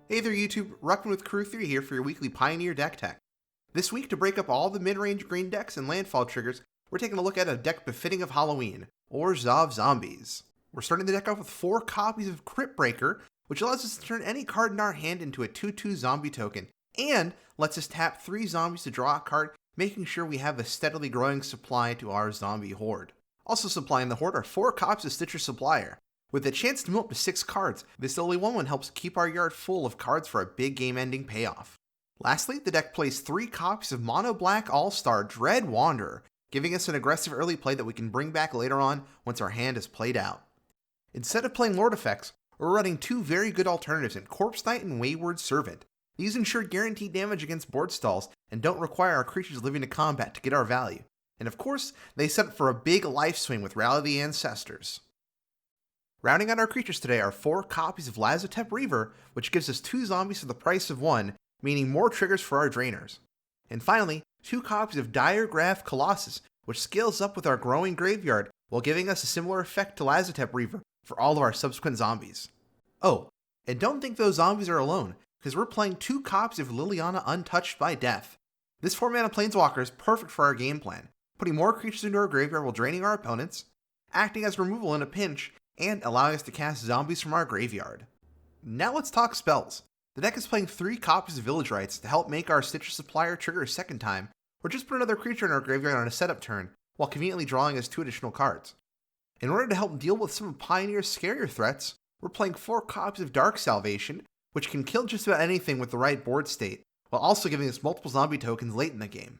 Hey there YouTube, Ruckman with Crew3 here for your weekly Pioneer deck tech. This week, to break up all the mid-range green decks and landfall triggers, we're taking a look at a deck befitting of Halloween, Orzhov Zombies. We're starting the deck off with 4 copies of Crypt Breaker, which allows us to turn any card in our hand into a 2/2 zombie token, and lets us tap 3 zombies to draw a card, making sure we have a steadily growing supply to our zombie horde. Also supplying the horde are 4 copies of Stitcher Supplier. With a chance to move up to 6 cards, this only one helps keep our yard full of cards for a big game-ending payoff. Lastly, the deck plays 3 copies of Mono Black All-Star Dread Wanderer, giving us an aggressive early play that we can bring back later on once our hand is played out. Instead of playing Lord effects, we're running 2 very good alternatives in Corpse Knight and Wayward Servant. These ensure guaranteed damage against board stalls and don't require our creatures living to combat to get our value. And of course, they set up for a big life swing with Rally the Ancestors. Rounding out our creatures today are 4 copies of Lazotep Reaver, which gives us 2 zombies for the price of 1, meaning more triggers for our drainers. And finally, 2 copies of Diregraph Colossus, which scales up with our growing graveyard while giving us a similar effect to Lazotep Reaver for all of our subsequent zombies. Oh, and don't think those zombies are alone, because we're playing 2 copies of Liliana Untouched by Death. This 4-mana Planeswalker is perfect for our game plan, putting more creatures into our graveyard while draining our opponents, acting as removal in a pinch, and allowing us to cast zombies from our graveyard. Now let's talk spells. The deck is playing 3 copies of Village Rites to help make our Stitcher Supplier trigger a second time, or just put another creature in our graveyard on a setup turn, while conveniently drawing us 2 additional cards. In order to help deal with some of Pioneer's scarier threats, we're playing 4 copies of Dark Salvation, which can kill just about anything with the right board state, while also giving us multiple zombie tokens late in the game.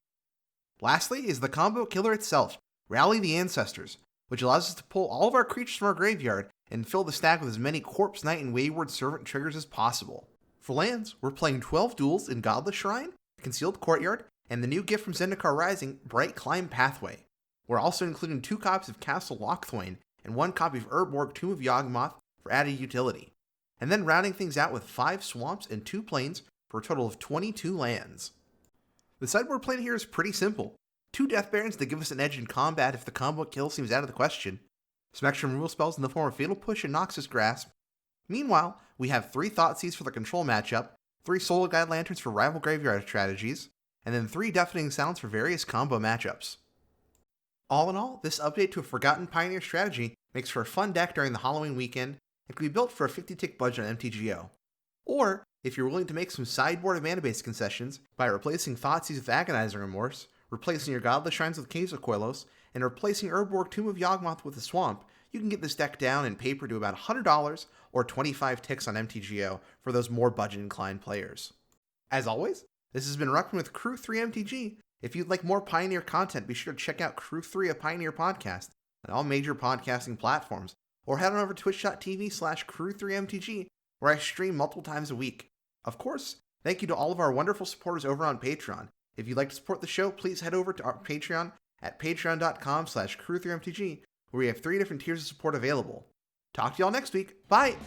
Lastly is the combo killer itself, Rally the Ancestors, which allows us to pull all of our creatures from our graveyard and fill the stack with as many Corpse Knight and Wayward Servant triggers as possible. For lands, we're playing 12 duels in Godless Shrine, Concealed Courtyard, and the new gift from Zendikar Rising, Bright Climb Pathway. We're also including 2 copies of Castle Lochthwain and 1 copy of Urborg Tomb of Yawgmoth for added utility. And then rounding things out with 5 swamps and 2 plains for a total of 22 lands. The sideboard plan here is pretty simple. 2 Death Barons that give us an edge in combat if the combo kill seems out of the question, some extra removal spells in the form of Fatal Push and Noxus Grasp. Meanwhile, we have 3 Thoughtseize for the control matchup, 3 Soul Guide Lanterns for rival graveyard strategies, and then 3 Deafening Sounds for various combo matchups. All in all, this update to a forgotten Pioneer strategy makes for a fun deck during the Halloween weekend and can be built for a 50-tick budget on MTGO. Or, if you're willing to make some sideboard and mana-based concessions by replacing Thoughtseize with Agonizing Remorse, replacing your Godless Shrines with Caves of Quellos, and replacing Urborg Tomb of Yawgmoth with a Swamp, you can get this deck down in paper to about $100 or 25 ticks on MTGO for those more budget-inclined players. As always, this has been Ruckman with Crew3 MTG. If you'd like more Pioneer content, be sure to check out Crew3 A Pioneer Podcast on all major podcasting platforms, or head on over to twitch.tv/Crew3MTG, where I stream multiple times a week. Of course, thank you to all of our wonderful supporters over on Patreon. If you'd like to support the show, please head over to our Patreon at patreon.com/Crew3MTG, where we have 3 different tiers of support available. Talk to y'all next week. Bye!